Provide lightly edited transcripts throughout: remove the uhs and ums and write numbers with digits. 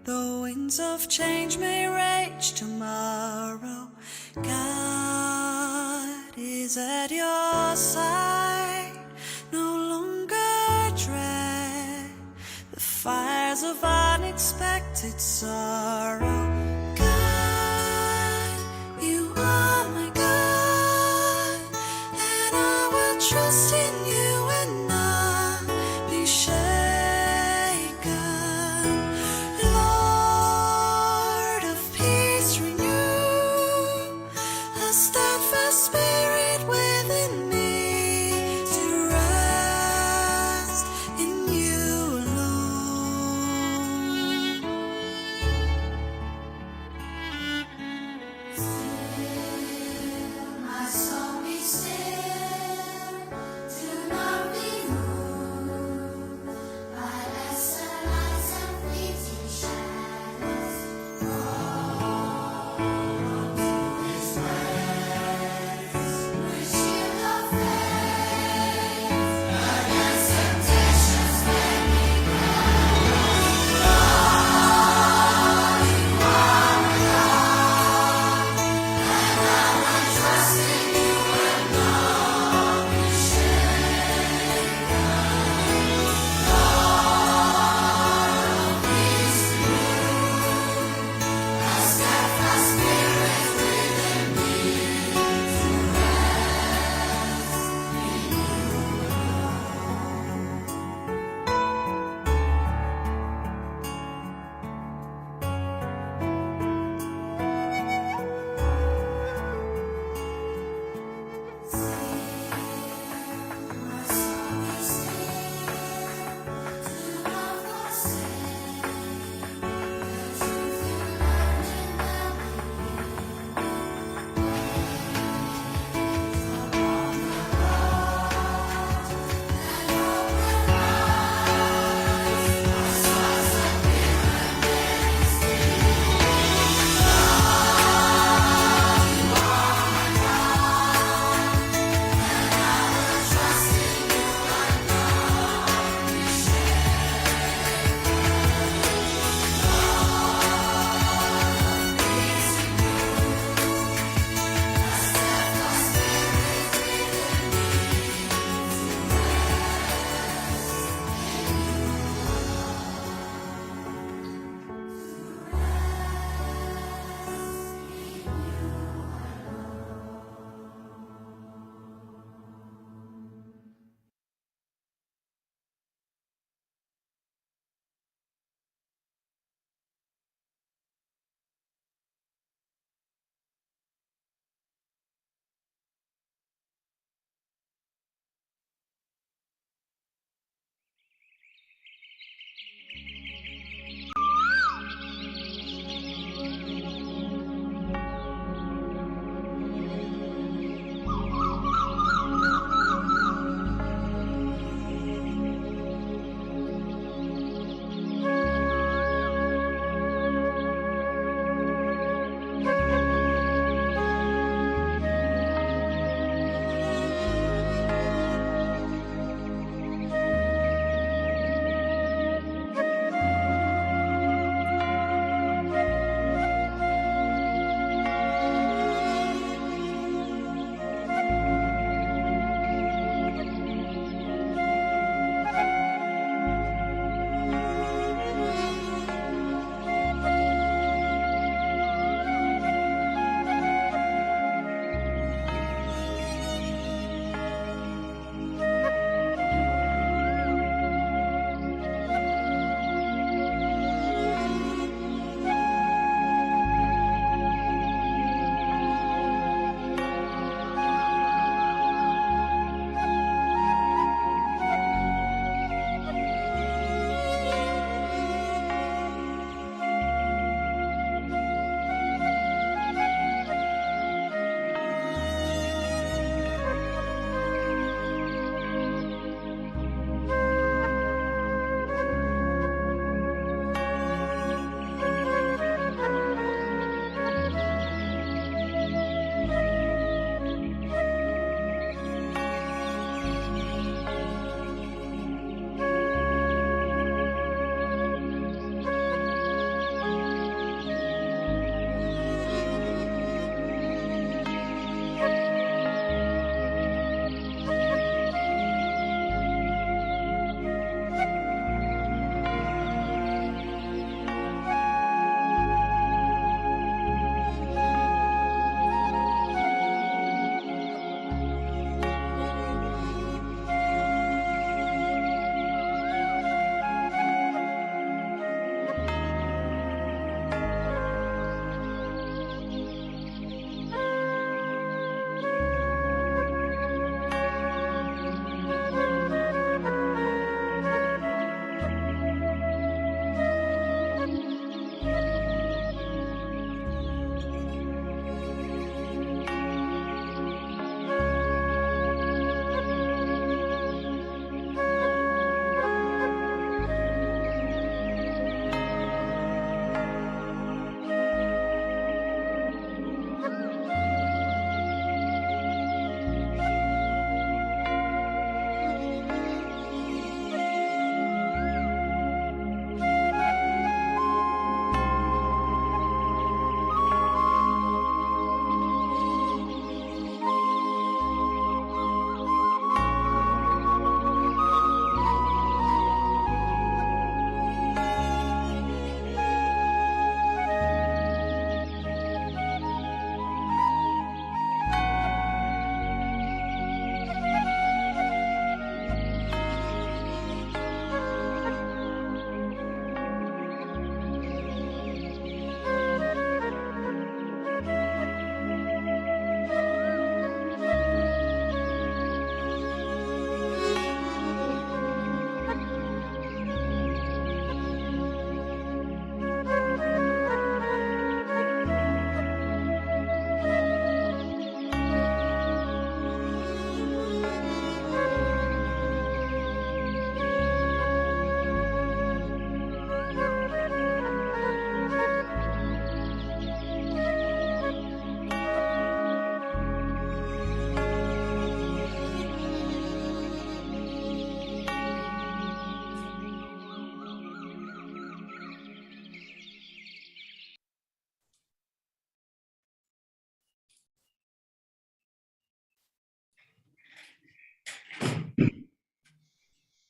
The winds of change may rage tomorrow. God is at your side. No longer dread the fires of unexpected sorrow. God, you are my God, and I will trust in you and not be shaken. Lord of peace, renew a steadfast spirit within me to rest in you alone.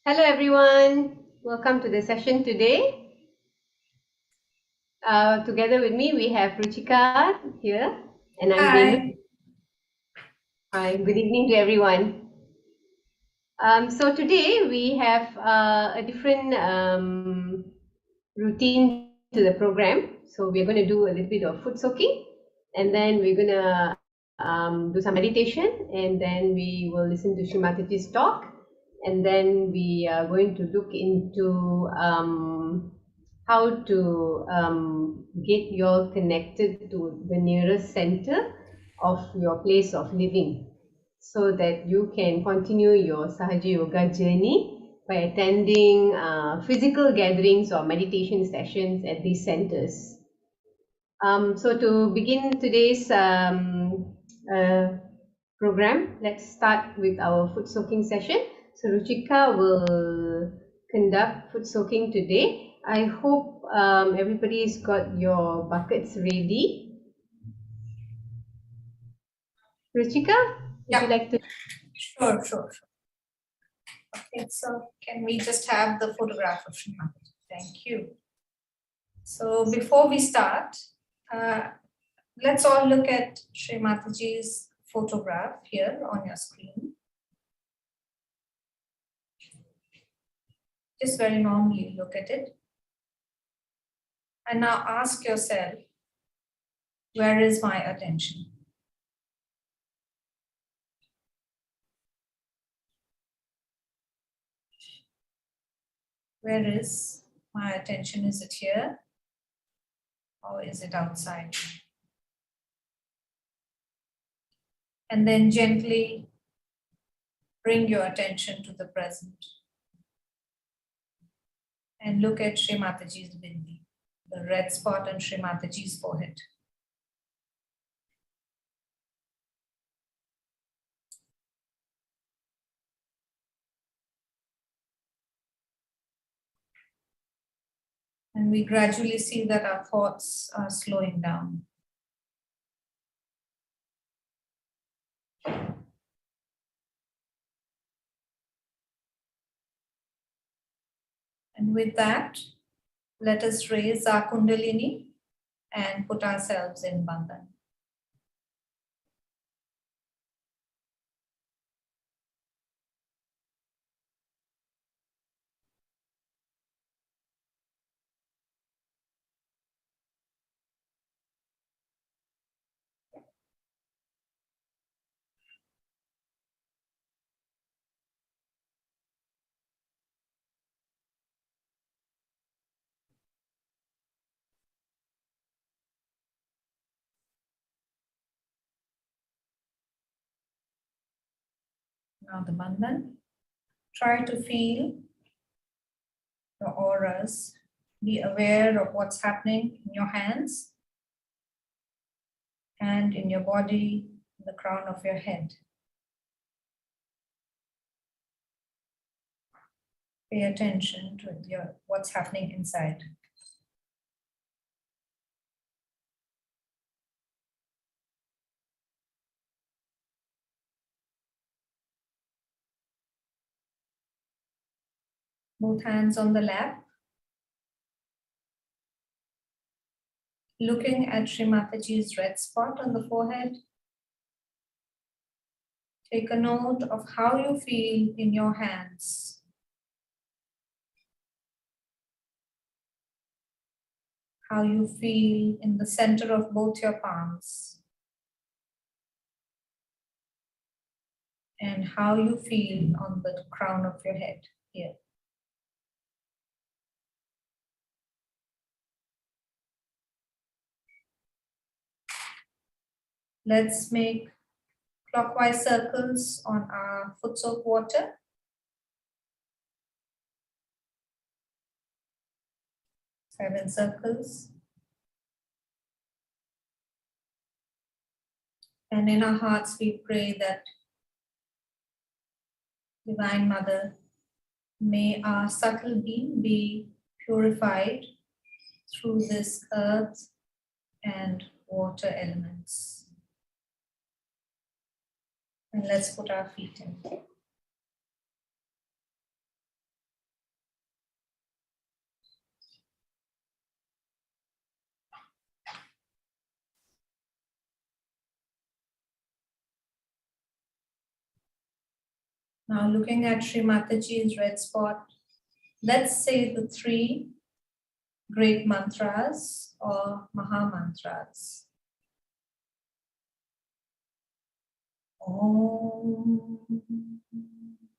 Hello everyone, welcome to the session today. Together with me we have Ruchika here and I'm Venu. Hi. Hi, good evening to everyone. So today we have a different routine to the program. So we're going to do a little bit of foot soaking and then we're going to do some meditation and then we will listen to Srimataji's talk and then we are going to look into how to get you all connected to the nearest center of your place of living so that you can continue your Sahaja Yoga journey by attending physical gatherings or meditation sessions at these centers. So to begin today's program, let's start with our foot soaking session. So Ruchika will conduct foot soaking today. I hope everybody's got your buckets ready. Ruchika, would you Yeah, like to? sure. Okay, so can we just have the photograph of Srimati? Thank you. So before we start, uh, let's all look at Srimatiji's photograph here on your screen. Just very normally look at it. And now ask yourself, where is my attention? Where is my attention? Is it here or is it outside? And then gently bring your attention to the present and look at Srimataji's bindi, the red spot on Srimataji's forehead. And we gradually see that our thoughts are slowing down. And with that, let us raise our Kundalini and put ourselves in Bandhan. Now the Bandhan. Try to feel the auras. Be aware of what's happening in your hands and in your body, the crown of your head. Pay attention to what's happening inside. Both hands on the lap. Looking at Srimataji's red spot on the forehead. Take a note of how you feel in your hands. How you feel in the center of both your palms. And how you feel on the crown of your head here. Let's make clockwise circles on our foot soak water. Seven circles. And in our hearts, we pray that Divine Mother, may our subtle being be purified through this earth and water elements. And let's put our feet in. Now looking at Sri Mataji's red spot, let's say the 3 great mantras or Maha mantras. Om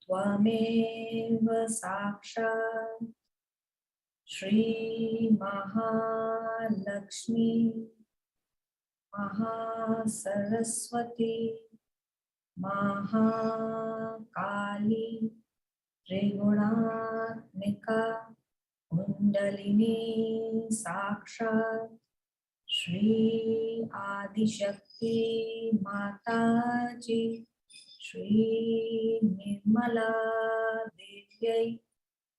Tvameva Sakshat Shri Mahalakshmi Mahasaraswati Mahakali Triguణாத்மிகா Kundalini Sakshat Shri Adishakti Mataji Shri Nirmala Devyai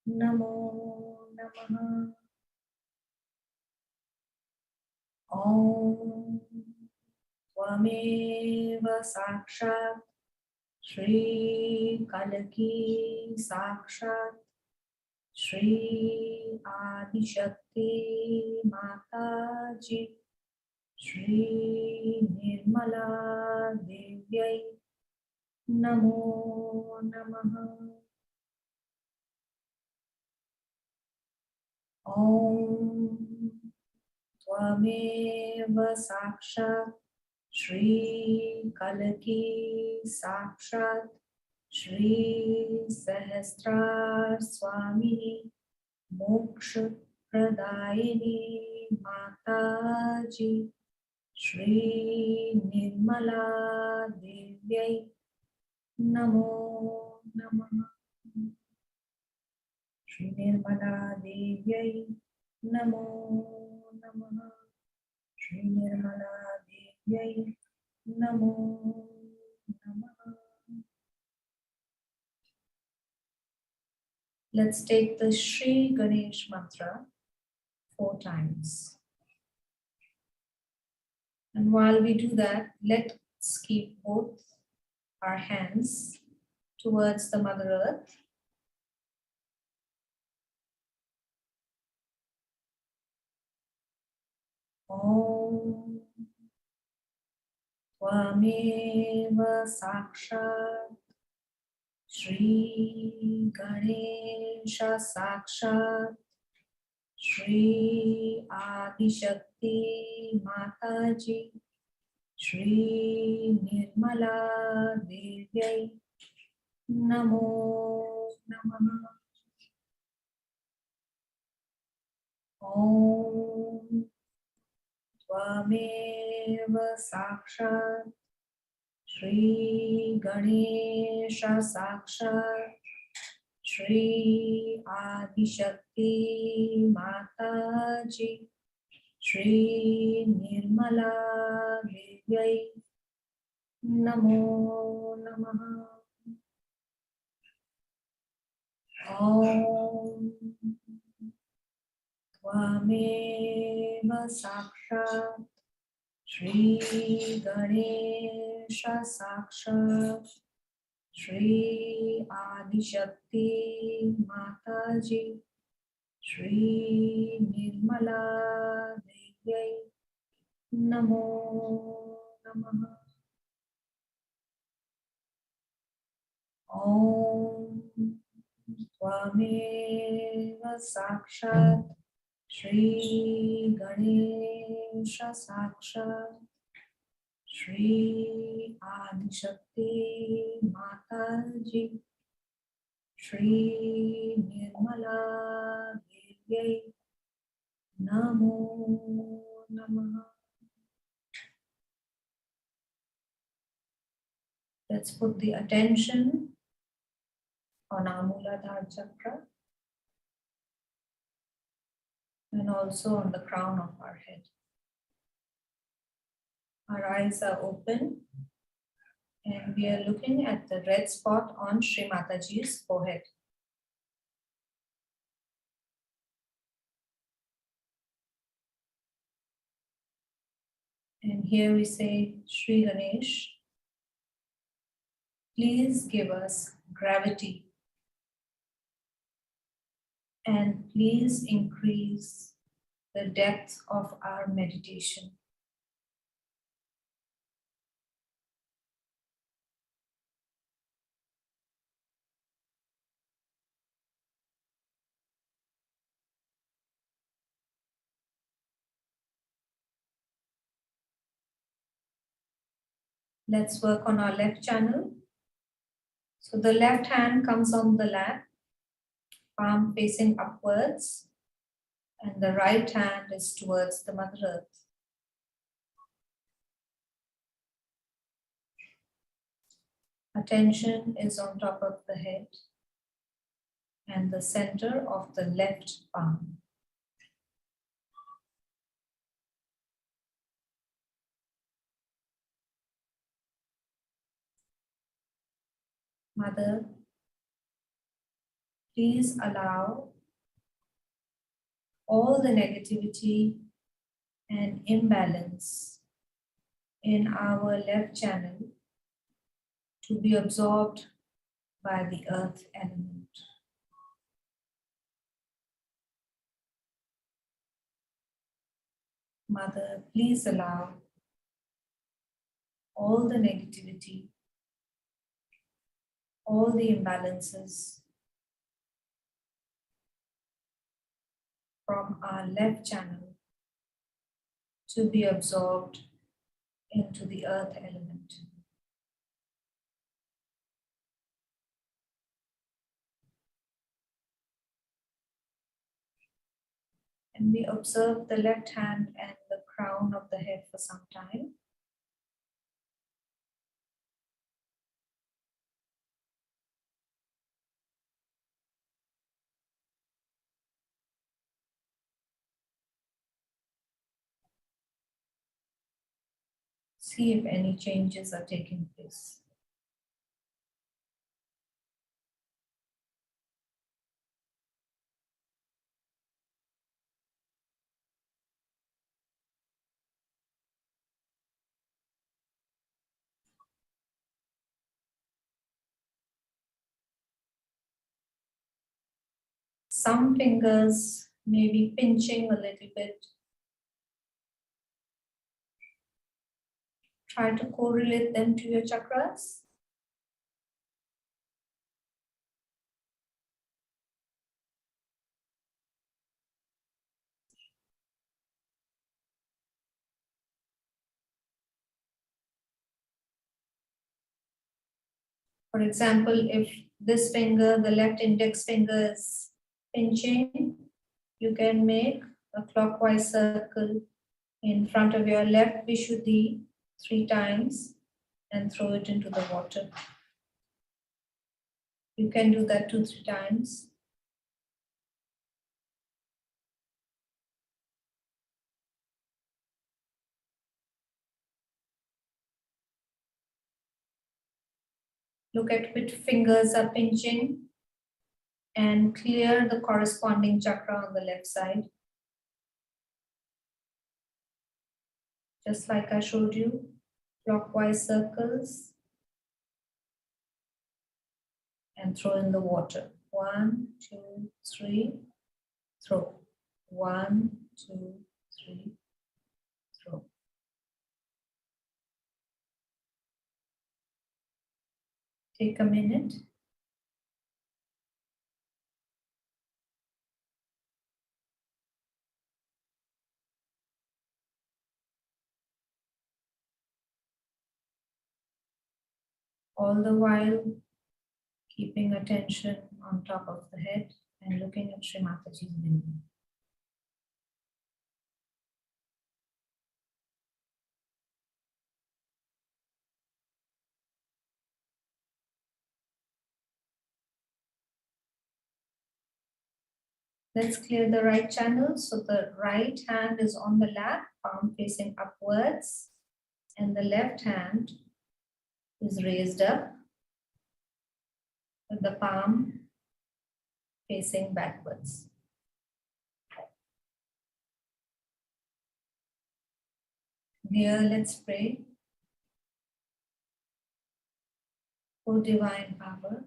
Namo Namaha. Om Tvameva Sakshat Shri Kalaki Sakshat Shri Adishakti Mataji Shri Nirmala Devyai Namo Namaha. Om Tvameva Sakshat Shri Kalaki Sakshat Shri Sahasrar Swamini Moksha Pradayini Mataji Shri Nirmala Devyai Namo Namaha. Shri Nirmala Devyai Namo Namaha. Shri Nirmala Devyai Namo Namaha. Let's take the Shri Ganesh mantra 4 times. And while we do that, let's keep both our hands towards the Mother Earth. Om Tvameva Sakshat Shri Ganesha Sakshat Shri Adishakti Mataji Shri Nirmala Devyai Namo Namaha. Om Tvameva Sakshat Shri Ganesha Sakshat Shri Adishakti Mataji Shri Nirmala Devyai Namo Namaha. Om Tvameva Sakshat Shri Ganesha Sakshat Shri Adishakti Mataji Shri Nirmala Devyai Namo Namaha. Om Tvameva Sakshat Shri Ganesha Sakshat Shri Adishakti Mataji Shri Nirmala Devyai Namo Namaha. Let's put the attention on our Muladhara chakra and also on the crown of our head. Our eyes are open and we are looking at the red spot on Sri Mataji's forehead. And here we say, Shri Ganesh, please give us gravity and please increase the depth of our meditation. Let's work on our left channel. So the left hand comes on the lap, palm facing upwards, and the right hand is towards the Mother Earth. Attention is on top of the head and the center of the left palm. Mother, please allow all the negativity and imbalance in our left channel to be absorbed by the earth element. Mother, please allow all the negativity, all the imbalances from our left channel to be absorbed into the earth element. And we observe the left hand and the crown of the head for some time. See if any changes are taking place. Some fingers may be pinching a little bit. Try to correlate them to your chakras. For example, if this finger, the left index finger is pinching, you can make a clockwise circle in front of your left Vishuddhi 3 times and throw it into the water. You can do that 2-3 times. Look at which fingers are pinching and clear the corresponding chakra on the left side. Just like I showed you, clockwise circles and throw in the water. 1, 2, 3, throw. 1, 2, 3, throw. Take a minute. All the while, keeping attention on top of the head and looking at Shri Mataji's breathing. Let's clear the right channel. So the right hand is on the lap, palm facing upwards, and the left hand is raised up with the palm facing backwards. Here, let's pray. O Divine Power,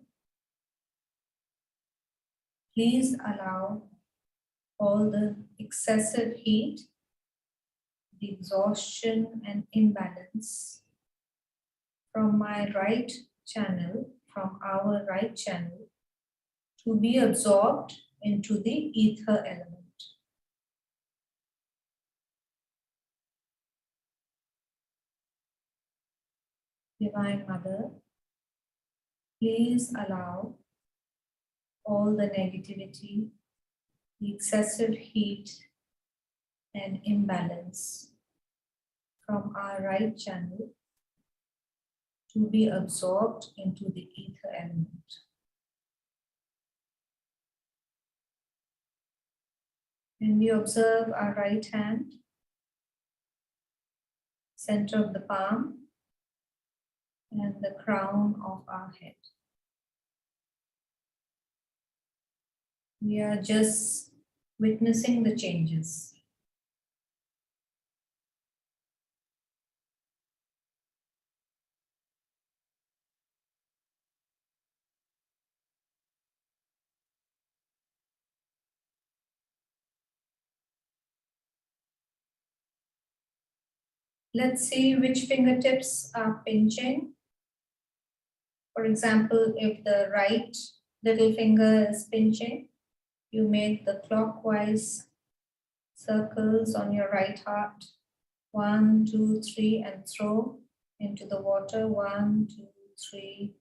please allow all the excessive heat, the exhaustion and imbalance from my right channel, from our right channel, to be absorbed into the ether element. Divine Mother, please allow all the negativity, the excessive heat and imbalance from our right channel to be absorbed into the ether element. When we observe our right hand, center of the palm, and the crown of our head. We are just witnessing the changes. Let's see which fingertips are pinching. For example, if the right little finger is pinching, you make the clockwise circles on your right heart. 1, 2, 3, and throw into the water. 1, 2, 3,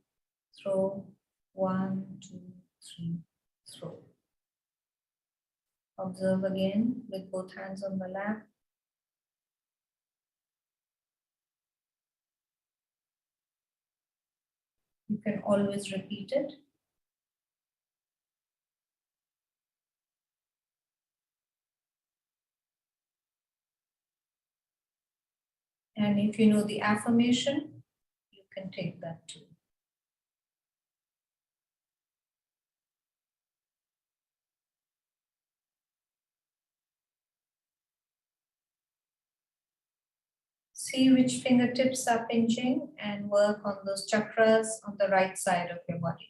throw. 1, 2, 3, throw. Observe again with both hands on the lap. You can always repeat it. And if you know the affirmation, you can take that too. See which fingertips are pinching and work on those chakras on the right side of your body.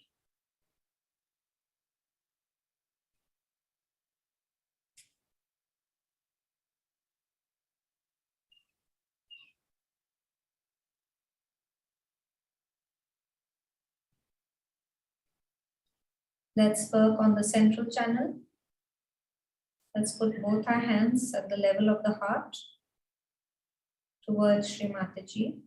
Let's work on the central channel. Let's put both our hands at the level of the heart towards Shri Mataji.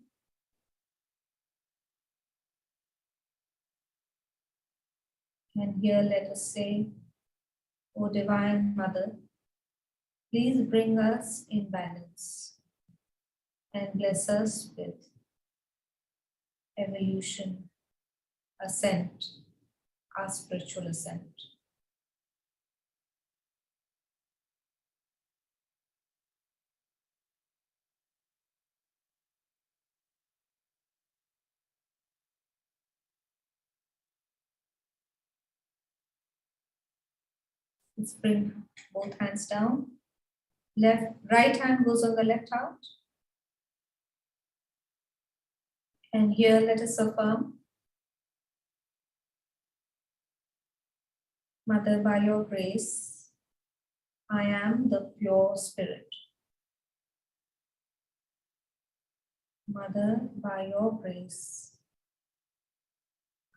And here let us say, O Divine Mother, please bring us in balance and bless us with evolution, ascent, our spiritual ascent. Let's bring both hands down. Right hand goes on the left heart. And here let us affirm, Mother, by your grace, I am the pure spirit. Mother, by your grace,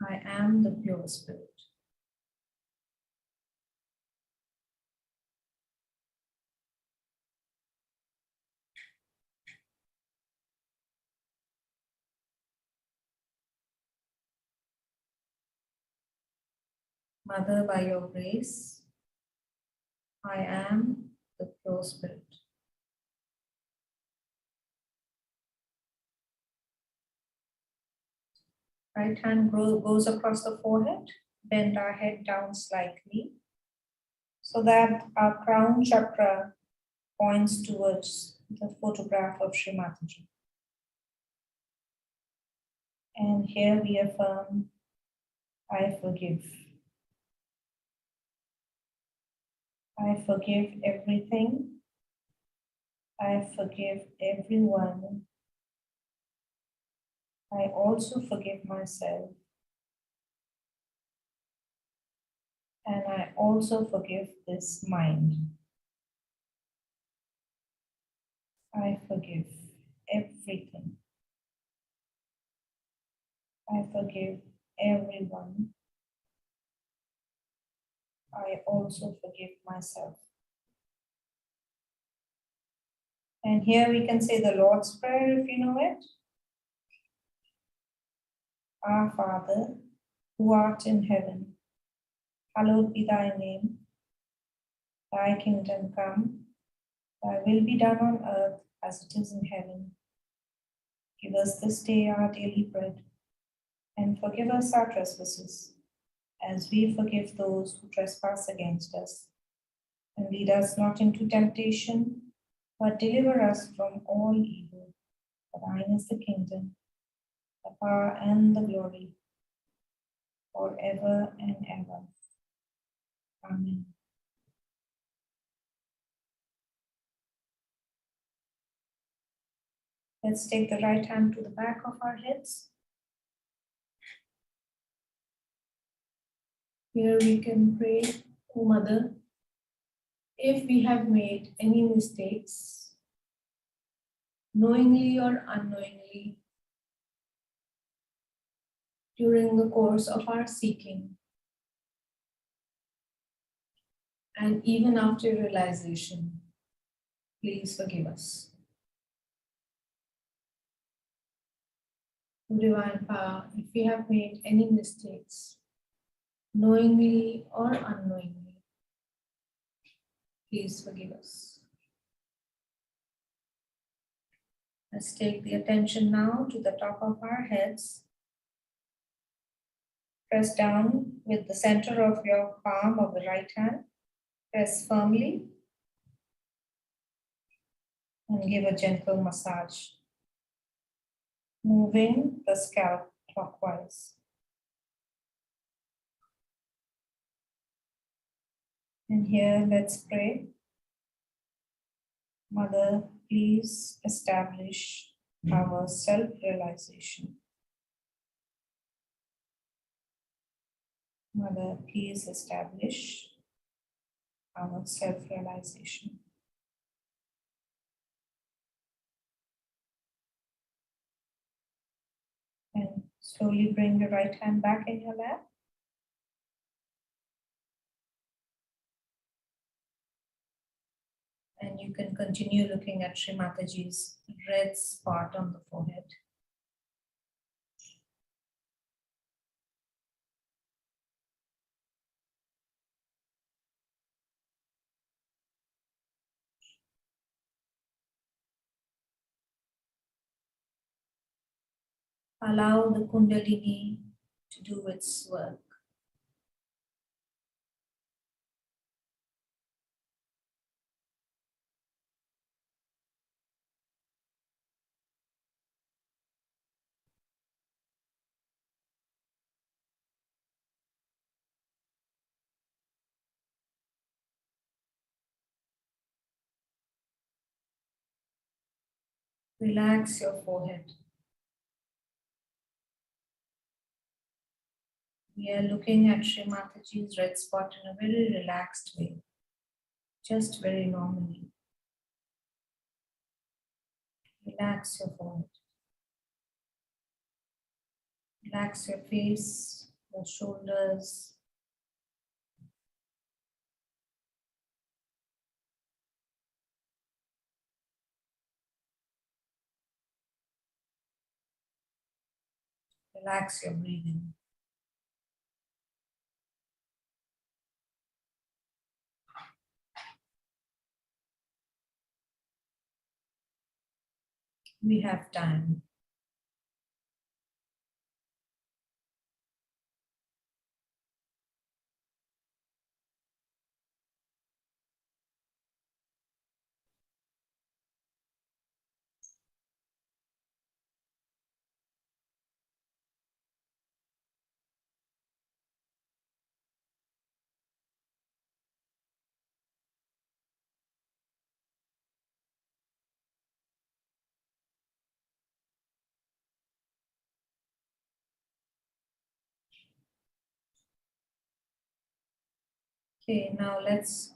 I am the pure spirit. Mother, by your grace, I am the pure spirit. Right hand goes across the forehead. Bend our head down slightly so that our crown chakra points towards the photograph of Shri Mataji. And here we affirm, I forgive. I forgive everything. I forgive everyone. I also forgive myself. And I also forgive this mind. I forgive everything. I forgive everyone. I also forgive myself. And here we can say the Lord's Prayer if you know it. Our Father, who art in heaven, hallowed be thy name. Thy kingdom come, thy will be done on earth as it is in heaven. Give us this day our daily bread, and forgive us our trespasses, as we forgive those who trespass against us. And lead us not into temptation, but deliver us from all evil. For thine is the kingdom, the power, and the glory, forever and ever. Amen. Let's take the right hand to the back of our heads. Here we can pray, O Mother, if we have made any mistakes, knowingly or unknowingly, during the course of our seeking, and even after realization, please forgive us. O Divine Power, if we have made any mistakes, knowingly or unknowingly, please forgive us. Let's take the attention now to the top of our heads. Press down with the center of your palm of the right hand. Press firmly and give a gentle massage, moving the scalp clockwise. And here, let's pray. Mother, please establish our self-realization. Mother, please establish our self-realization. And slowly bring your right hand back in your lap. And you can continue looking at Sri Mataji's red spot on the forehead. Allow the Kundalini to do its work. Relax your forehead. We are looking at Sri Mataji's red spot in a very relaxed way, just very normally. Relax your forehead. Relax your face, your shoulders. Relax your breathing. We have time. Okay, now let's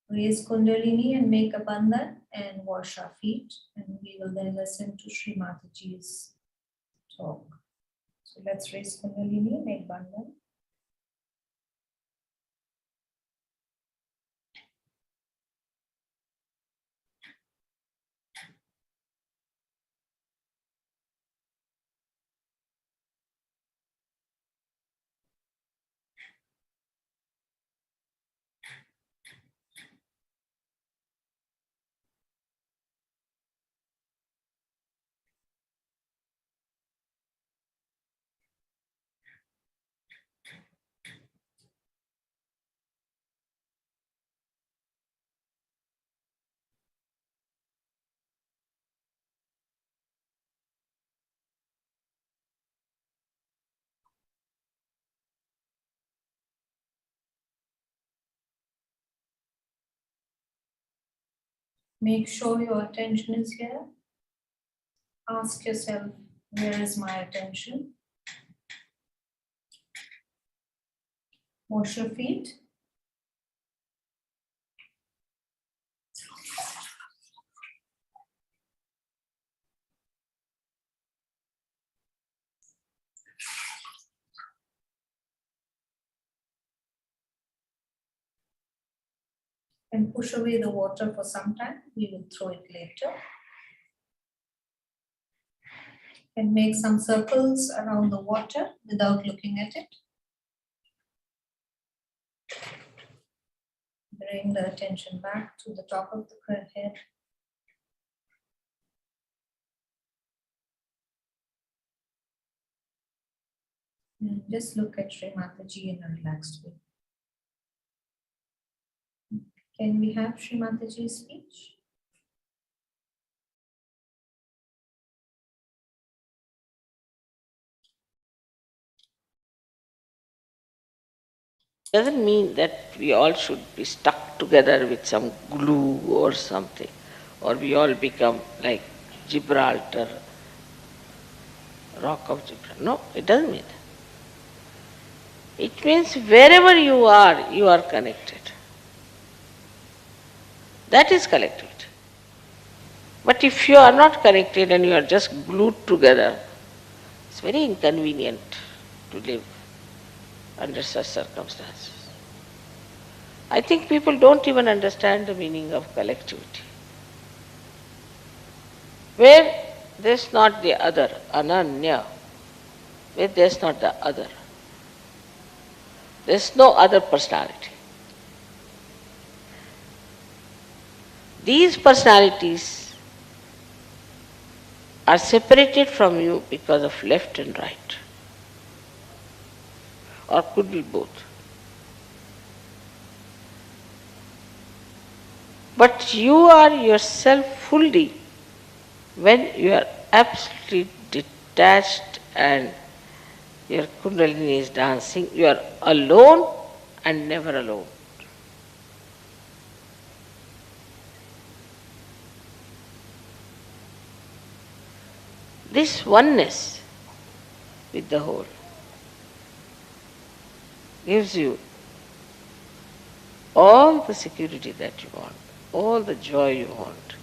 raise Kundalini and make a bandhan and wash our feet. And we will then listen to Sri Mataji's talk. So let's raise Kundalini, make bandhan. Make sure your attention is here. Ask yourself, where is my attention? Wash your feet. And push away the water for some time. We will throw it later. And make some circles around the water without looking at it. Bring the attention back to the top of the head. And just look at Sri Mataji in a relaxed way. Can we have Sri Mataji's speech? Doesn't mean that we all should be stuck together with some glue or something, or we all become like Gibraltar, rock of Gibraltar. No, it doesn't mean that. It means wherever you are connected. That is collectivity. But if you are not connected and you are just glued together, it's very inconvenient to live under such circumstances. I think people don't even understand the meaning of collectivity. Where there's not the other, ananya, where there's not the other, there's no other personality. These personalities are separated from you because of left and right, or could be both. But you are yourself fully when you are absolutely detached and your Kundalini is dancing. You are alone and never alone. This oneness with the whole gives you all the security that you want, all the joy you want.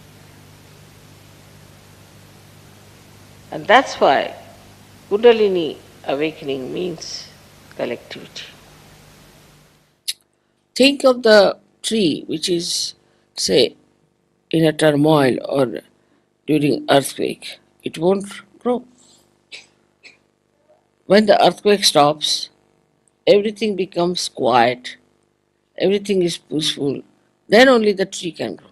And that's why Kundalini awakening means collectivity. Think of the tree which is, say, in a turmoil or during earthquake. It won't grow. When the earthquake stops, everything becomes quiet, everything is peaceful, then only the tree can grow.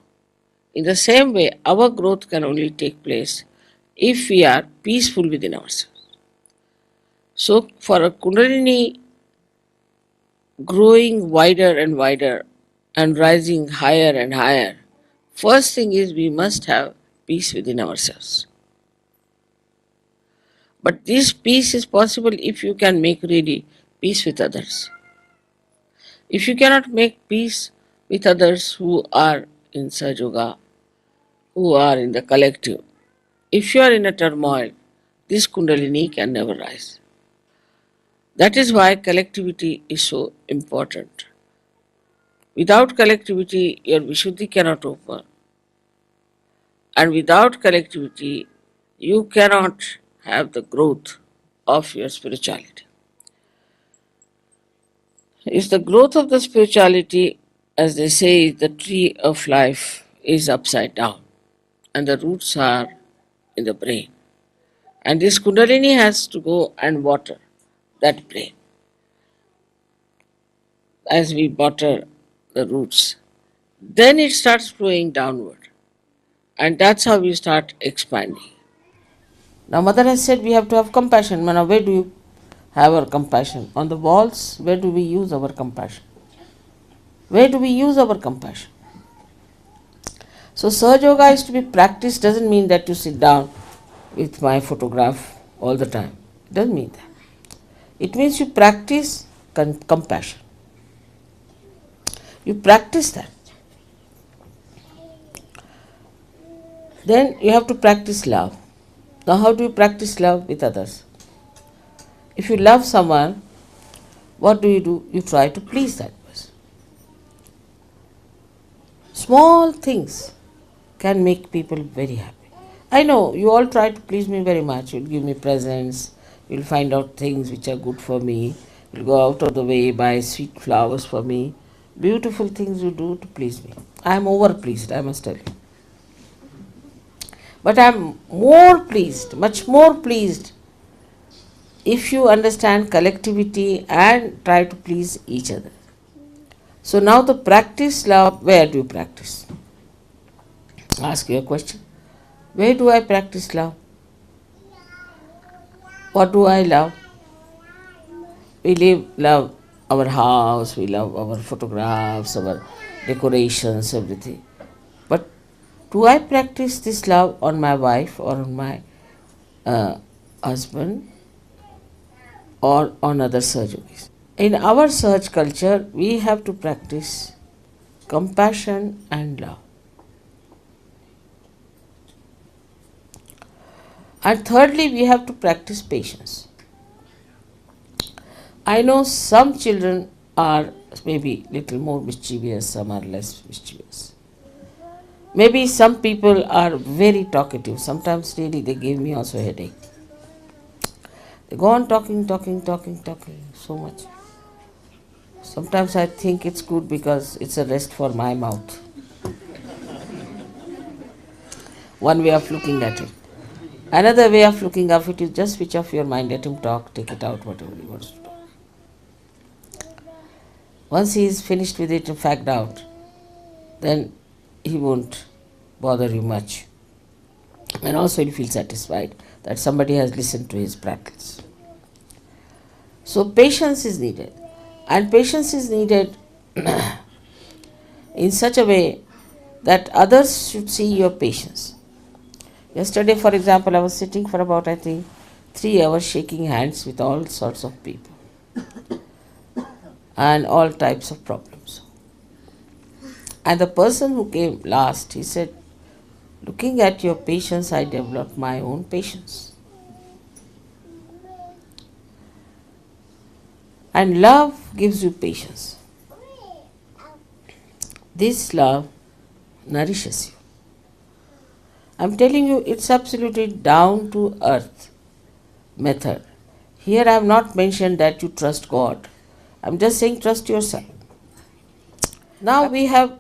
In the same way, our growth can only take place if we are peaceful within ourselves. So, for a Kundalini growing wider and wider and rising higher and higher, first thing is we must have peace within ourselves. But this peace is possible if you can make really peace with others. If you cannot make peace with others who are in SahajaYoga, who are in the collective, if you are in a turmoil, this Kundalini can never rise. That is why collectivity is so important. Without collectivity, your Vishuddhi cannot open. And without collectivity, you cannot have the growth of your spirituality. If the growth of the spirituality, as they say, the tree of life is upside down and the roots are in the brain. And this Kundalini has to go and water that brain as we water the roots. Then it starts flowing downward. And that's how we start expanding. Now, Mother has said we have to have compassion. Now, where do you have our compassion? On the walls, where do we use our compassion? Where do we use our compassion? So, SahajaYoga is to be practiced, doesn't mean that you sit down with my photograph all the time. It doesn't mean that. It means you practice compassion. You practice that. Then you have to practice love. Now, how do you practice love with others? If you love someone, what do? You try to please that person. Small things can make people very happy. I know you all try to please me very much. You'll give me presents, you'll find out things which are good for me, you'll go out of the way, buy sweet flowers for me. Beautiful things you do to please me. I am over pleased, I must tell you. But I am more pleased, much more pleased, if you understand collectivity and try to please each other. So now the practice love, where do you practice? Ask you a question. Where do I practice love? What do I love? Love our house, we love our photographs, our decorations, everything. But do I practice this love on my wife or on my husband or on other Sahajogis? In our Sahaj culture, we have to practice compassion and love. And thirdly, we have to practice patience. I know some children are maybe little more mischievous, some are less mischievous. Maybe some people are very talkative. Sometimes really they give me also a headache. They go on talking so much. Sometimes I think it's good because it's a rest for my mouth. One way of looking at it. Another way of looking at it is just switch off your mind, let him talk, take it out, whatever he wants to talk. Once he is finished with it and fagged out, then he won't bother you much. And also he'll feel satisfied that somebody has listened to his prattles. So patience is needed. And patience is needed in such a way that others should see your patience. Yesterday, for example, I was sitting for about, 3 hours shaking hands with all sorts of people and all types of problems. And the person who came last, he said, looking at your patience, I developed my own patience. And love gives you patience. This love nourishes you. I'm telling you, it's absolutely down to earth method. Here I have not mentioned that you trust God. I'm just saying trust yourself. Now we have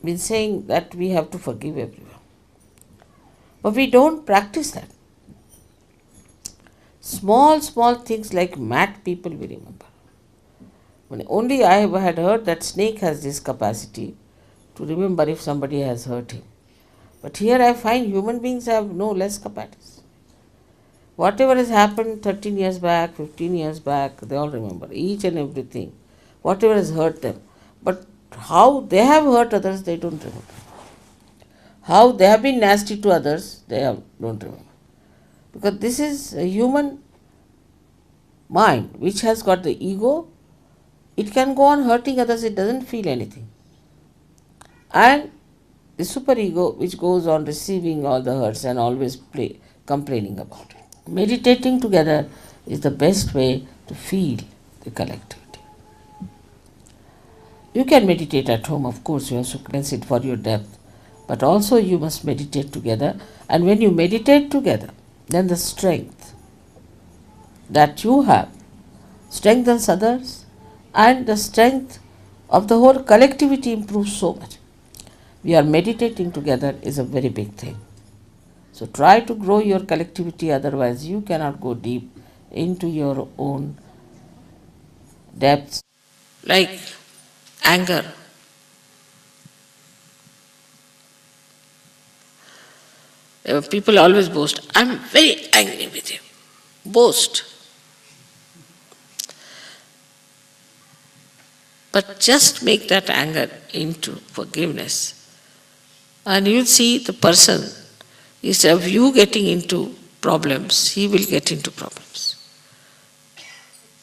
been saying that we have to forgive everyone. But we don't practice that. Small things like mad people we remember. Only I had heard that snake has this capacity to remember if somebody has hurt him. But here I find human beings have no less capacity. Whatever has happened 13 years back, 15 years back, they all remember each and everything. Whatever has hurt them. But how they have hurt others, they don't remember. How they have been nasty to others, don't remember. Because this is a human mind which has got the ego. It can go on hurting others, it doesn't feel anything. And the superego which goes on receiving all the hurts and always complaining about it. Meditating together is the best way to feel the collectivity. You can meditate at home, of course, you have to cleanse it for your depth, but also you must meditate together. And when you meditate together, then the strength that you have strengthens others, and the strength of the whole collectivity improves so much. We are meditating together is a very big thing. So try to grow your collectivity, otherwise you cannot go deep into your own depths. Like anger. People always boast, I'm very angry with you. Boast. But just make that anger into forgiveness. And you'll see the person, instead of you getting into problems, he will get into problems.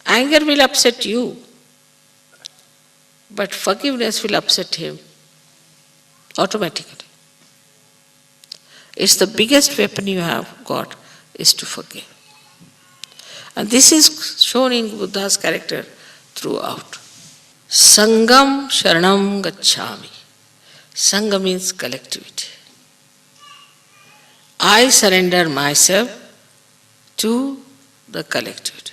Anger will upset you, but forgiveness will upset him automatically. It's the biggest weapon you have got is to forgive. And this is shown in Buddha's character throughout. Sangam Sharanam Gacchami. Sangha means collectivity. I surrender myself to the collectivity.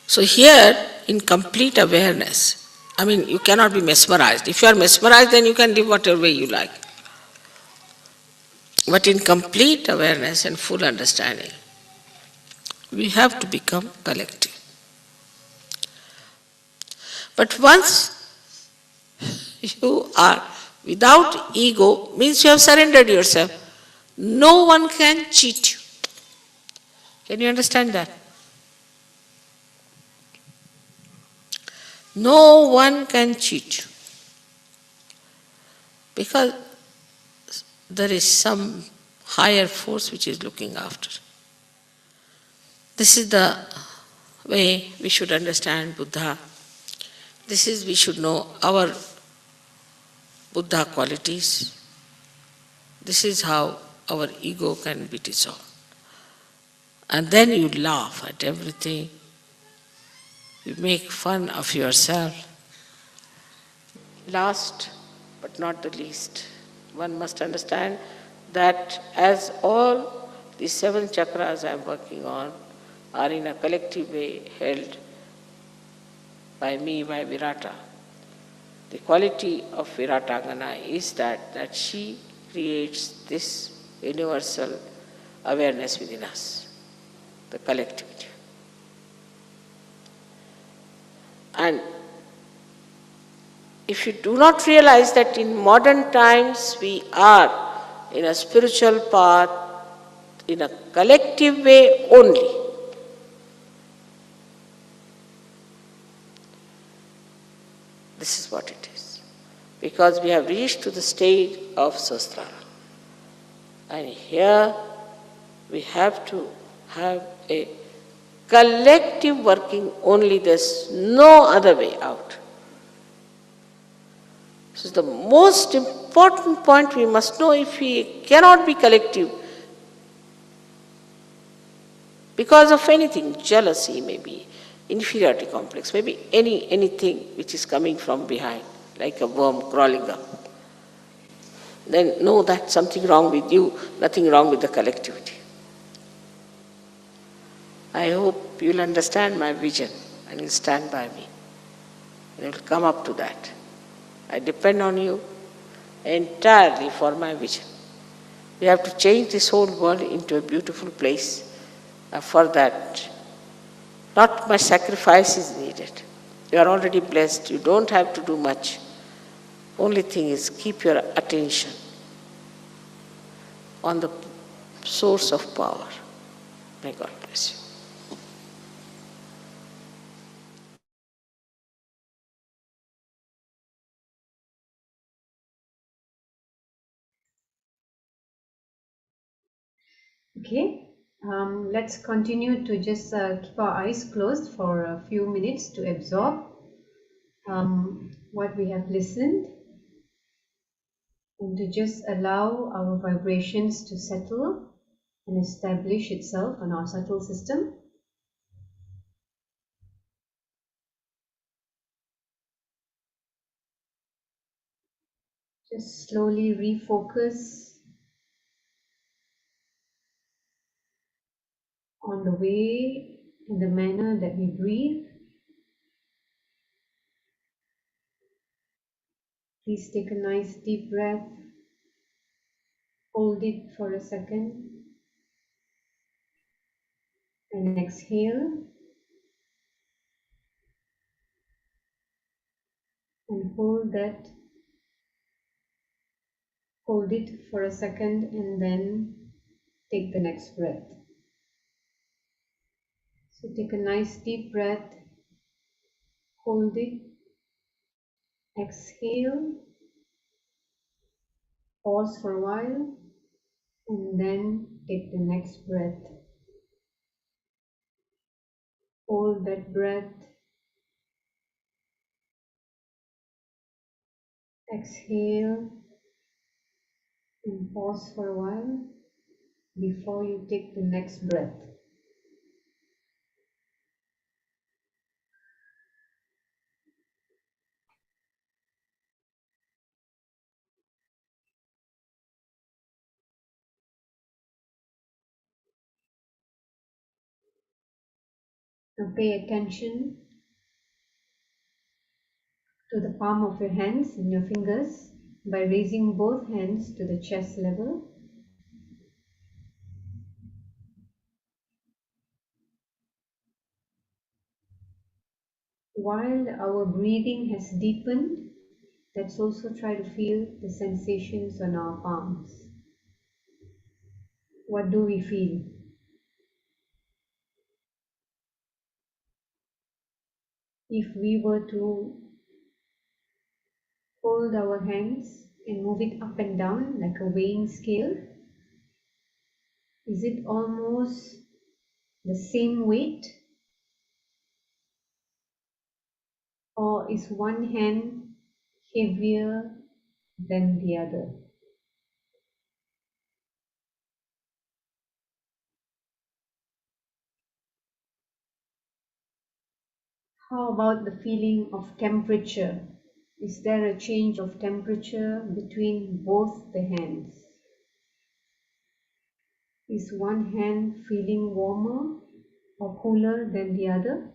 So here, in complete awareness, you cannot be mesmerized. If you are mesmerized, then you can live whatever way you like. But in complete awareness and full understanding, we have to become collective. But once you are without ego, means you have surrendered yourself. No one can cheat you. Can you understand that? No one can cheat you. Because there is some higher force which is looking after. This is the way we should understand Buddha. We should know our Buddha qualities. This is how our ego can be dissolved. And then you laugh at everything. You make fun of yourself. Last but not the least, one must understand that as all the 7 chakras I am working on are in a collective way held by me, by Virata, the quality of Viratangana is that she creates this universal awareness within us, the collectivity. And if you do not realize that in modern times we are in a spiritual path in a collective way only, this is what it is. Because we have reached to the stage of Sastra. And here we have to have a collective working only, there's no other way out. This is the most important point we must know. If we cannot be collective, because of anything, jealousy maybe, inferiority complex, maybe anything which is coming from behind, like a worm crawling up, then know that something wrong with you, nothing wrong with the collectivity. I hope you'll understand my vision and you'll stand by me. And you'll come up to that. I depend on you entirely for my vision. We have to change this whole world into a beautiful place. For that, not much sacrifice is needed. You are already blessed. You don't have to do much. Only thing is keep your attention on the source of power. May God bless you. Okay, let's continue to just keep our eyes closed for a few minutes to absorb what we have listened and to just allow our vibrations to settle and establish itself on our subtle system. Just slowly refocus on the way and the manner that we breathe. Please take a nice deep breath. Hold it for a second and exhale. And hold it for a second and then take the next breath. So take a nice deep breath, hold it, exhale, pause for a while, and then take the next breath. Hold that breath, exhale, And pause for a while before you take the next breath. Now pay attention to the palm of your hands and your fingers by raising both hands to the chest level. While our breathing has deepened, let's also try to feel the sensations on our palms. What do we feel? If we were to hold our hands and move it up and down like a weighing scale, is it almost the same weight, or is one hand heavier than the other? How about the feeling of temperature? Is there a change of temperature between both the hands? Is one hand feeling warmer or cooler than the other?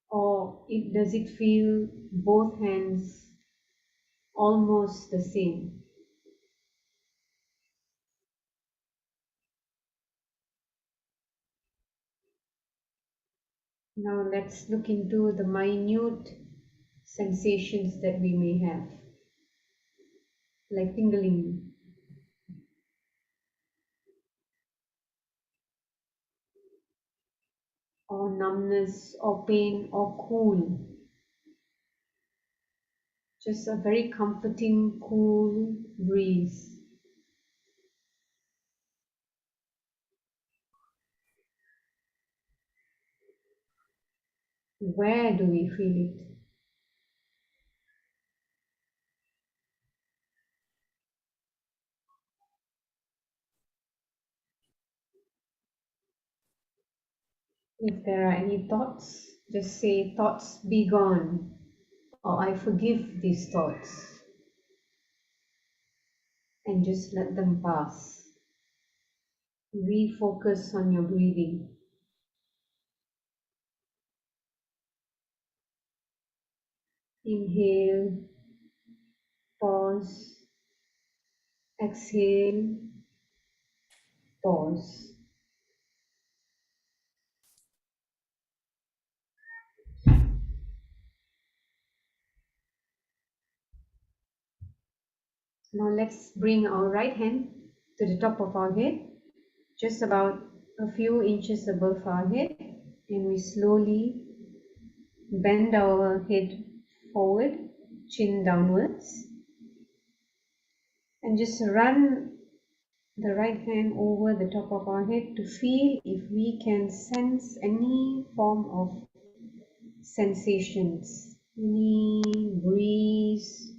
Or does it feel both hands almost the same? Now let's look into the minute sensations that we may have, like tingling, or numbness, or pain, or cool. Just a very comforting, cool breeze. Where do we feel it? If there are any thoughts, just say, "Thoughts be gone," or "I forgive these thoughts," and just let them pass. Refocus on your breathing. Inhale, pause, exhale, pause. Now let's bring our right hand to the top of our head, just about a few inches above our head, and we slowly bend our head forward, chin downwards, and just run the right hand over the top of our head to feel if we can sense any form of sensations, any breeze,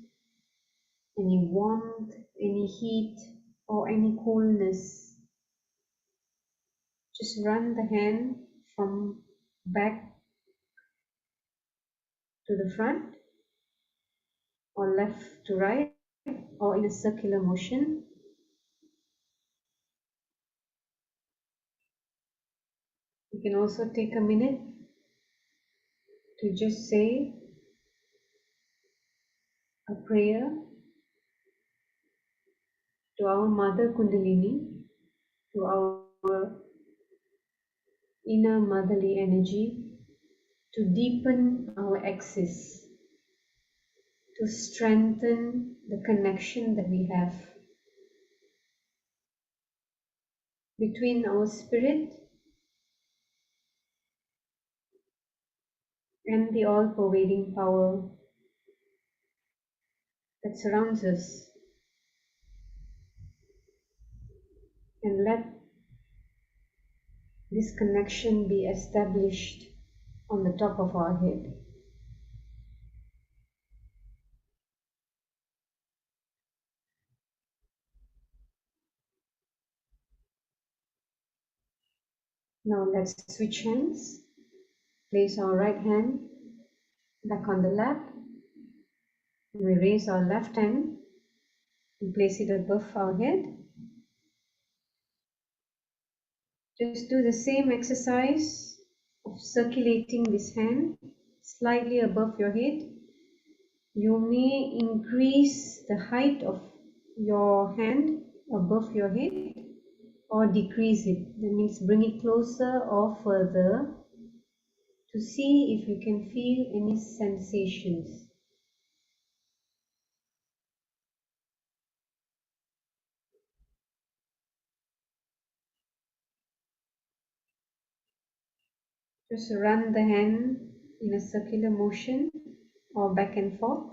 any warmth, any heat, or any coolness. Just run the hand from back to the front, or left to right, or in a circular motion. You can also take a minute to just say a prayer to our Mother Kundalini, to our inner motherly energy, to deepen our axis, to strengthen the connection that we have between our spirit and the all-pervading power that surrounds us, and let this connection be established on the top of our head. Now let's switch hands. Place our right hand back on the lap. We raise our left hand and place it above our head. Just do the same exercise of circulating this hand slightly above your head. You may increase the height of your hand above your head or decrease it. That means bring it closer or further to see if you can feel any sensations. Just run the hand in a circular motion or back and forth.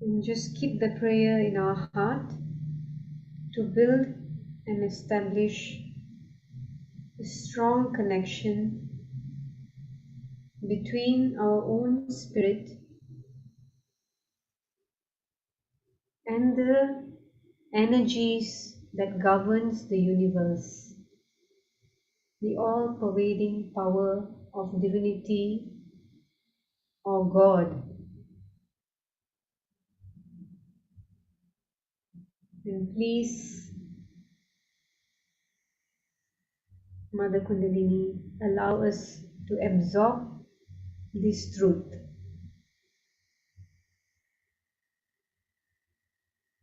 And just keep the prayer in our heart to build and establish a strong connection between our own spirit and the energies that governs the universe, the all-pervading power of divinity or God. And please, Mother Kundalini, allow us to absorb this truth,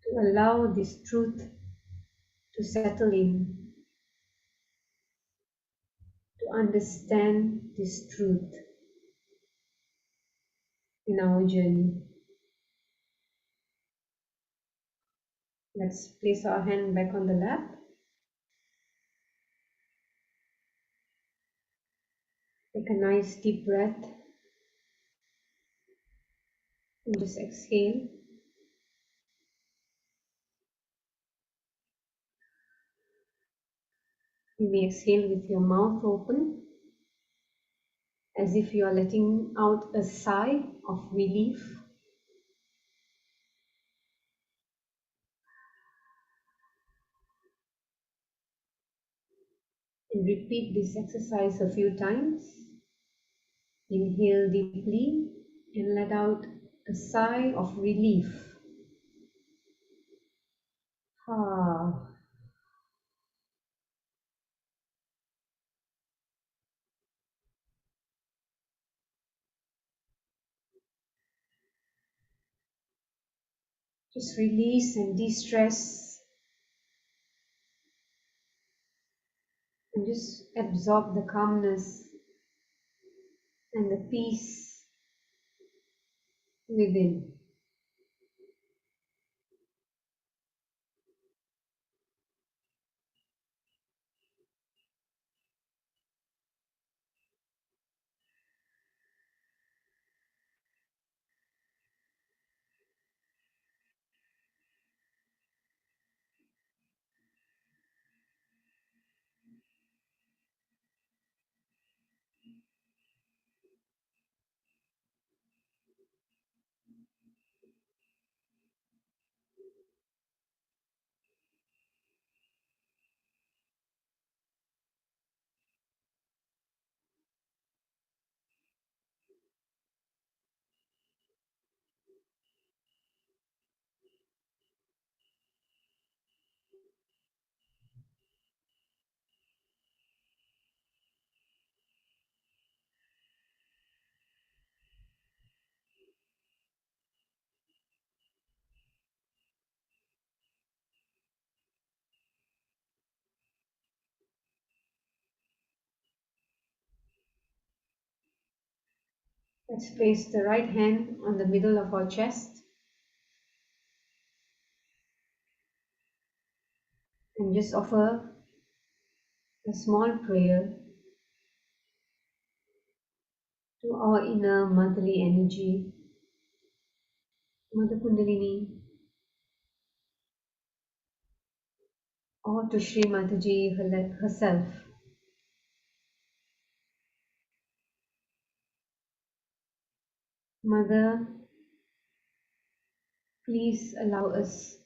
to allow this truth to settle in, to understand this truth in our journey. Let's place our hand back on the lap. Take a nice deep breath and just exhale. You may exhale with your mouth open as if you are letting out a sigh of relief. And repeat this exercise a few times. Inhale deeply and let out a sigh of relief. Ah. Just release and de-stress and just absorb the calmness and the peace within. Let's place the right hand on the middle of our chest and just offer a small prayer to our inner motherly energy, Mother Kundalini, or to Sri Mataji herself. Mother, please allow us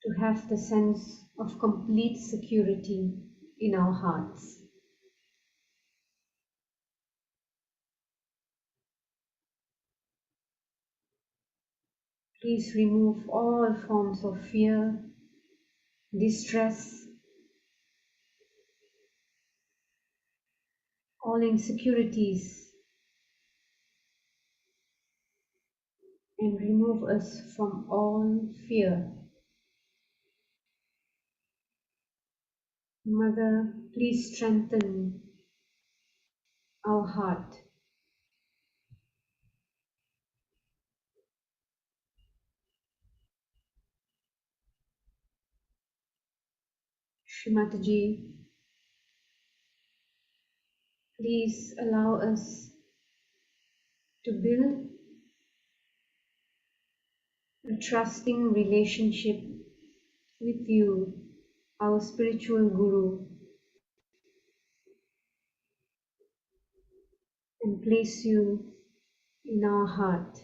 to have the sense of complete security in our hearts. Please remove all forms of fear, distress, all insecurities, and remove us from all fear. Mother, please strengthen our heart. Shrimataji, please allow us to build a trusting relationship with you, our spiritual guru, and place you in our heart.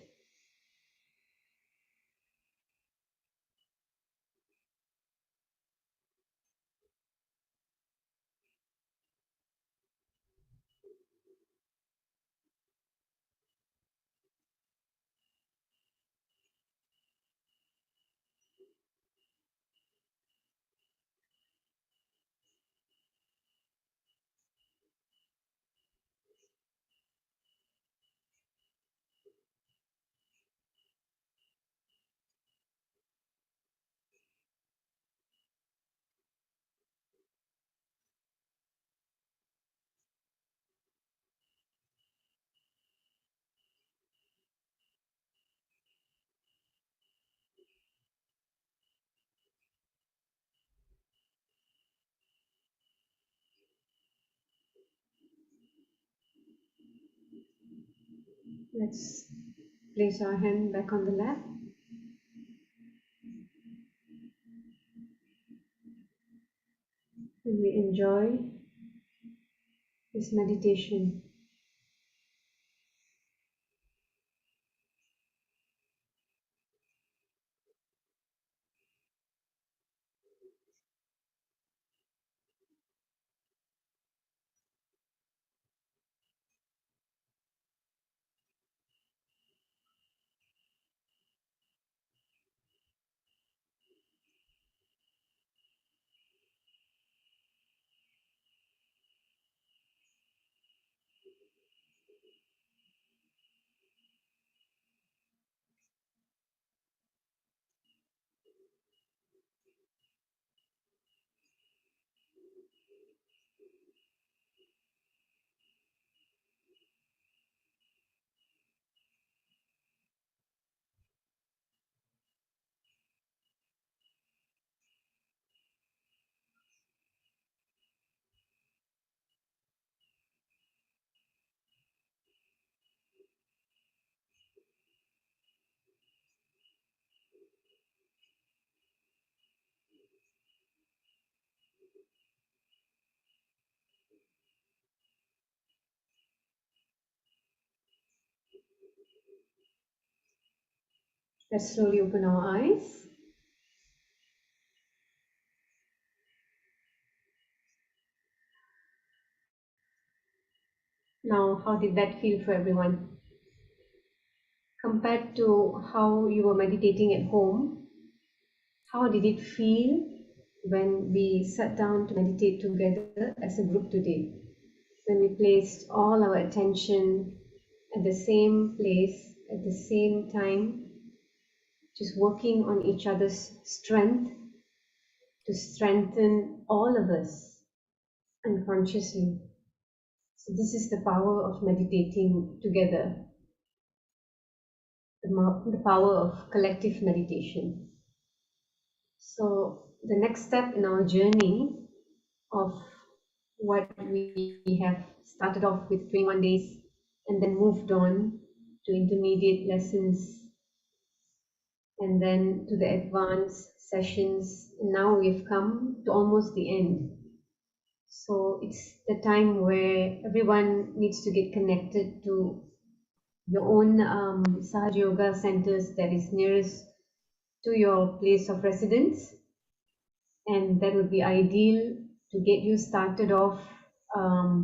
Let's place our hand back on the lap and we enjoy this meditation. Let's slowly open our eyes. Now, how did that feel for everyone? Compared to how you were meditating at home, how did it feel when we sat down to meditate together as a group today? When we placed all our attention at the same place, at the same time, just working on each other's strength to strengthen all of us unconsciously. So this is the power of meditating together, the power of collective meditation. So the next step in our journey of what we have started off with 21 days and then moved on to intermediate lessons and then to the advanced sessions. And now we've come to almost the end. So it's the time where everyone needs to get connected to your own SahajaYoga centers that is nearest to your place of residence. and that would be ideal to get you started off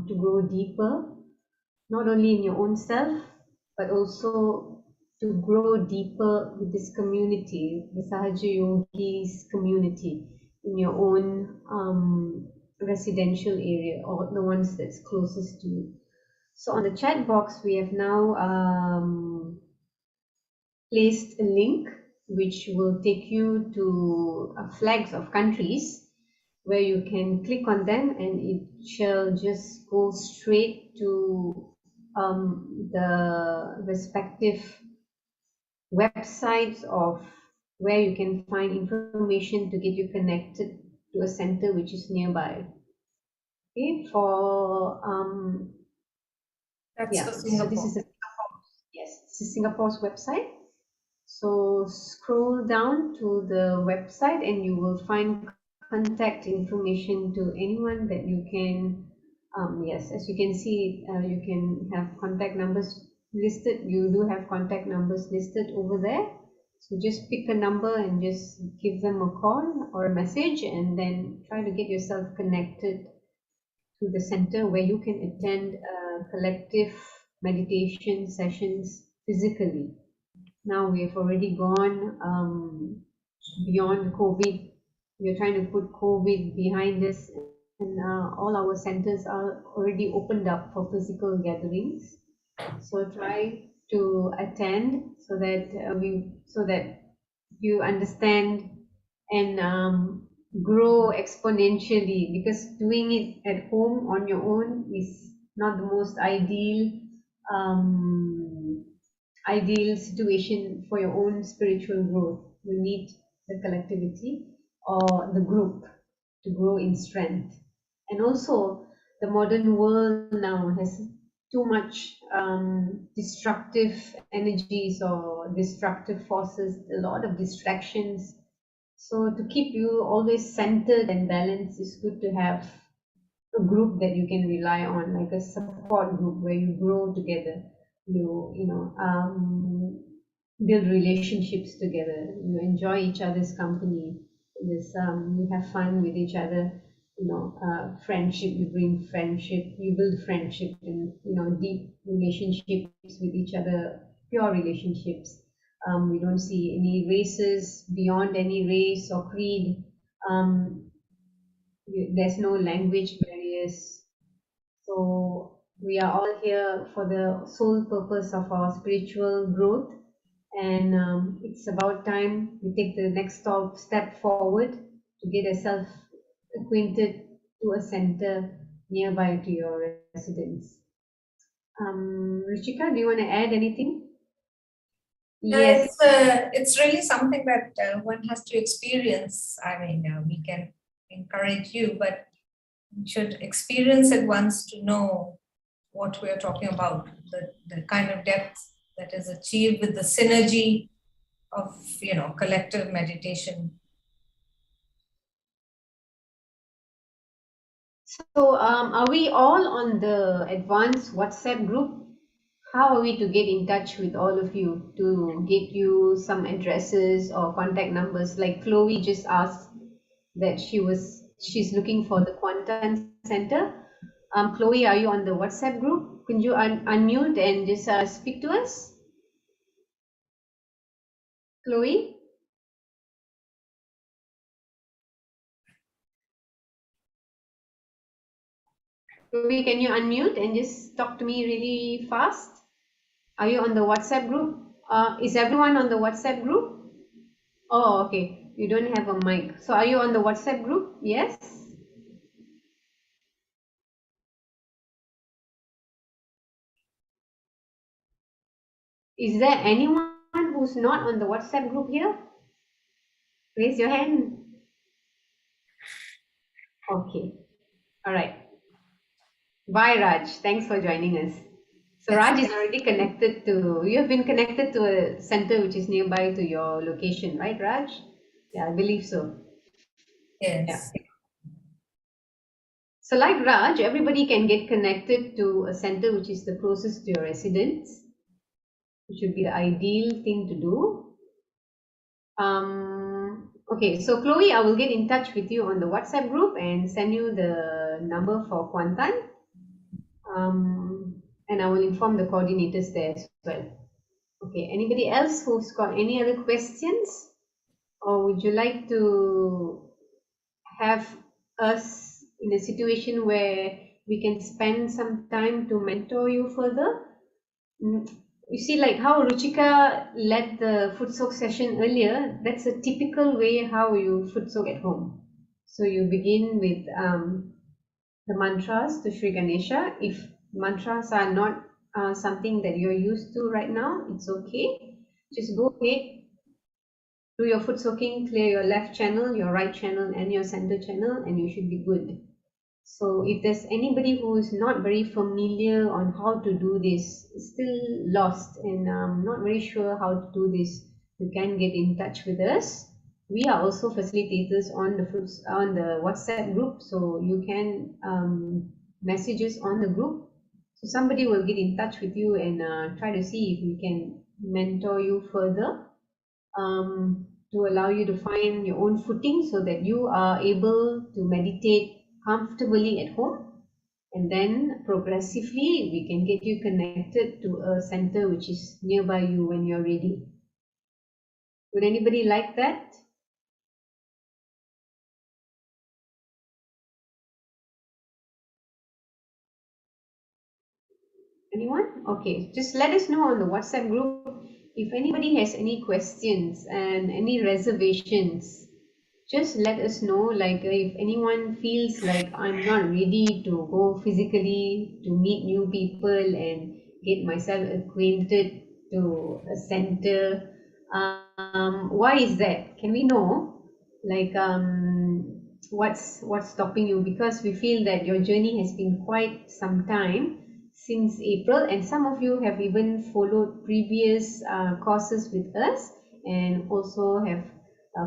to grow deeper, not only in your own self, but also to grow deeper with this community, the Sahaja Yogis community in your own residential area or the ones that's closest to you. So on the chat box, we have now placed a link which will take you to flags of countries where you can click on them and it shall just go straight to the respective websites of where you can find information to get you connected to a center which is nearby. Okay, for That's yeah, for so Singapore. this is this is Singapore's website. So scroll down to the website and you will find contact information to anyone that you can. Yes, as you can see, you can have contact numbers listed. You do have contact numbers listed over there. So just pick a number and just give them a call or a message and then try to get yourself connected to the center where you can attend collective meditation sessions physically. Now we have already gone beyond COVID. We're trying to put COVID behind us, and all our centers are already opened up for physical gatherings. So try to attend so that you understand and grow exponentially, because doing it at home on your own is not the most ideal situation for your own spiritual growth. You need the collectivity or the group to grow in strength. And also, the modern world now has too much destructive energies or destructive forces, a lot of distractions. So, to keep you always centered and balanced, it's good to have a group that you can rely on, like a support group where you grow together, build relationships together, you enjoy each other's company, you have fun with each other, friendship, you bring friendship, you build friendship and deep relationships with each other, pure relationships. We don't see any races beyond any race or creed. There's no language barriers. So we are all here for the sole purpose of our spiritual growth, and it's about time we take the next step forward to get yourself acquainted to a center nearby to your residence. Ruchika, do you want to add anything? Yes. It's really something that one has to experience. I mean, we can encourage you, but you should experience it once to know what we are talking about, the kind of depth that is achieved with the synergy of collective meditation. So, are we all on the advanced WhatsApp group? How are we to get in touch with all of you to get you some addresses or contact numbers? Like Chloe just asked that she's looking for the Quantum Center. Chloe, are you on the WhatsApp group? Can you unmute and just speak to us? Chloe? Chloe, can you unmute and just talk to me really fast? Are you on the WhatsApp group? Is everyone on the WhatsApp group? Oh, okay. You don't have a mic. So are you on the WhatsApp group? Yes? Is there anyone who's not on the WhatsApp group here? Raise your hand. Okay. All right. Bye, Raj. Thanks for joining us. So Raj is already connected to, you have been connected to a center which is nearby to your location, right, Raj? Yeah, I believe so. Yes. Yeah. So like Raj, everybody can get connected to a center which is the closest to your residence, which would be the ideal thing to do. Okay, so Chloe, I will get in touch with you on the WhatsApp group and send you the number for Kuantan. And I will inform the coordinators there as well. Okay, anybody else who's got any other questions? Or would you like to have us in a situation where we can spend some time to mentor you further? You see, like how Ruchika led the foot soak session earlier, that's a typical way how you foot soak at home. So you begin with the mantras to Sri Ganesha. If mantras are not something that you're used to right now, it's okay. Just go ahead, do your foot soaking, clear your left channel, your right channel, and your center channel, and you should be good. So if there's anybody who is not very familiar on how to do this, still lost and not very sure how to do this, you can get in touch with us. We are also facilitators on the WhatsApp group, so you can message us on the group. So somebody will get in touch with you and try to see if we can mentor you further, to allow you to find your own footing so that you are able to meditate comfortably at home, and then progressively we can get you connected to a center which is nearby you when you're ready. Would anybody like that? Anyone? Okay, just let us know on the WhatsApp group if anybody has any questions and any reservations. Just let us know, like if anyone feels like I'm not ready to go physically to meet new people and get myself acquainted to a center. Why is that? Can we know? Like what's stopping you? Because we feel that your journey has been quite some time since April, and some of you have even followed previous courses with us and also have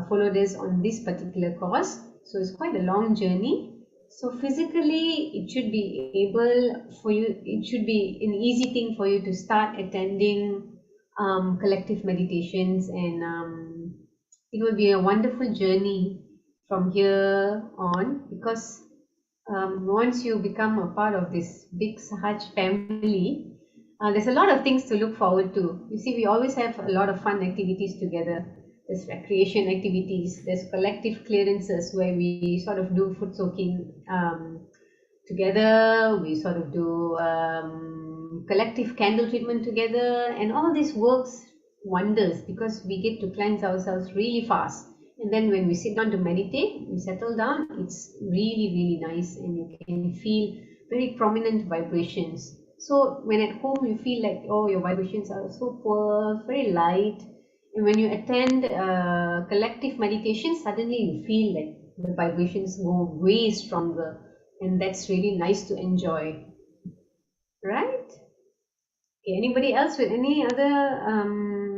followed us on this particular course. So it's quite a long journey. So physically, it should be able for you, it should be an easy thing for you to start attending collective meditations, and it will be a wonderful journey from here on, because once you become a part of this big Sahaj family, there's a lot of things to look forward to. You see, we always have a lot of fun activities together. There's recreation activities, there's collective clearances where we sort of do foot soaking together, we sort of do collective candle treatment together, and all this works wonders because we get to cleanse ourselves really fast. And then when we sit down to meditate, we settle down, it's really, really nice, and you can feel very prominent vibrations. So when at home you feel like, oh, your vibrations are so poor, very light, and when you attend collective meditation, suddenly you feel like the vibrations go way stronger, and that's really nice to enjoy, right? Okay, anybody else with any other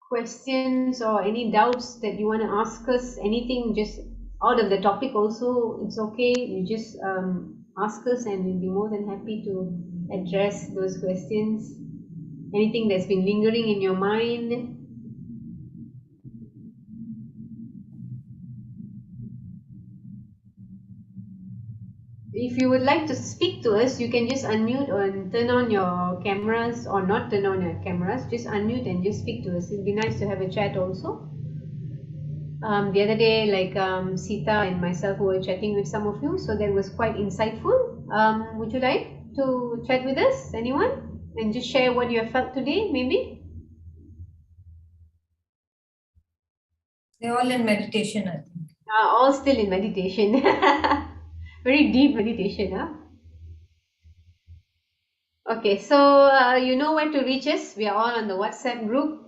questions or any doubts that you want to ask us? Anything just out of the topic also, it's okay. You just ask us and we'll be more than happy to address those questions. Anything that's been lingering in your mind? If you would like to speak to us, you can just unmute and turn on your cameras, or not turn on your cameras, just unmute and just speak to us. It'd be nice to have a chat also. The other day, like Sita and myself were chatting with some of you, so that was quite insightful. Would you like to chat with us, anyone? And just share what you have felt today, maybe? They're all in meditation, I think. All still in meditation. Very deep meditation, huh? Okay, so you know where to reach us. We are all on the WhatsApp group.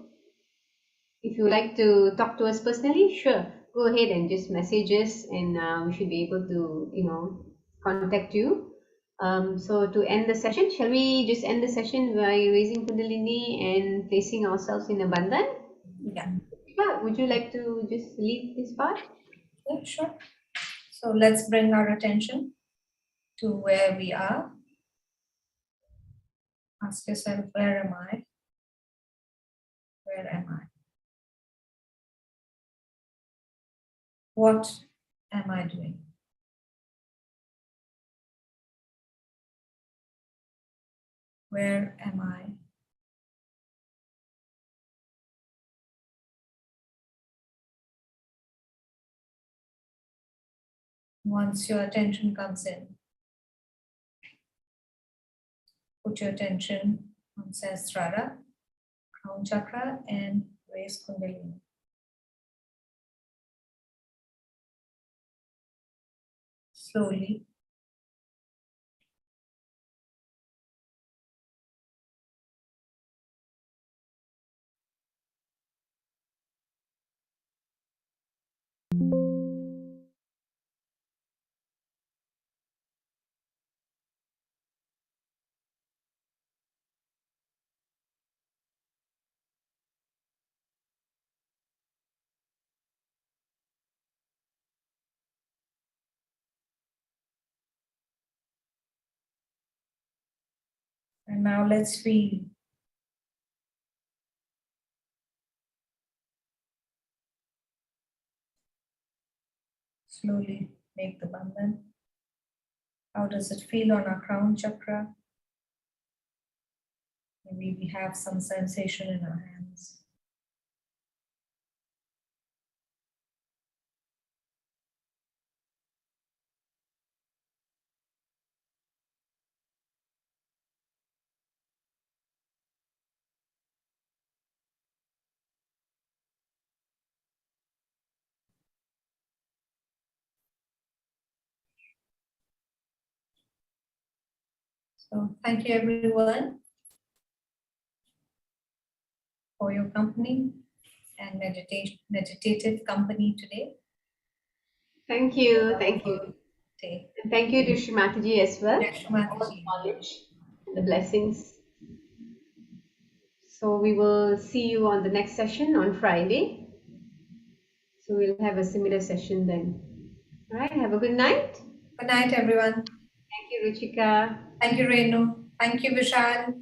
If you like to talk to us personally, sure, go ahead and just message us, and we should be able to, contact you. So to end the session, shall we just end the session by raising Kundalini and placing ourselves in a bandhan? Yeah, Would you like to just lead this part? yeah, sure. So let's bring our attention to where we are. Ask yourself, where am I? Where am I? What am I doing? Where am I? Once your attention comes in, put your attention on Sahasrara, crown chakra, and raise Kundalini. Slowly. And now let's feel. Slowly make the bandhan. How does it feel on our crown chakra? Maybe we have some sensation in our hands. So thank you everyone for your company and meditative company today. Thank you. Thank you. Day. And thank you to Shrimataji as well. Yeah, Shrimataji. For the knowledge and the blessings. So we will see you on the next session on Friday. So we'll have a similar session then. All right. Have a good night. Good night, everyone. Thank you, Ruchika. Thank you, Renu. Thank you, Vishal, Thank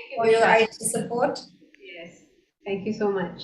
you, for your Vishal. IT support. Yes. Thank you so much.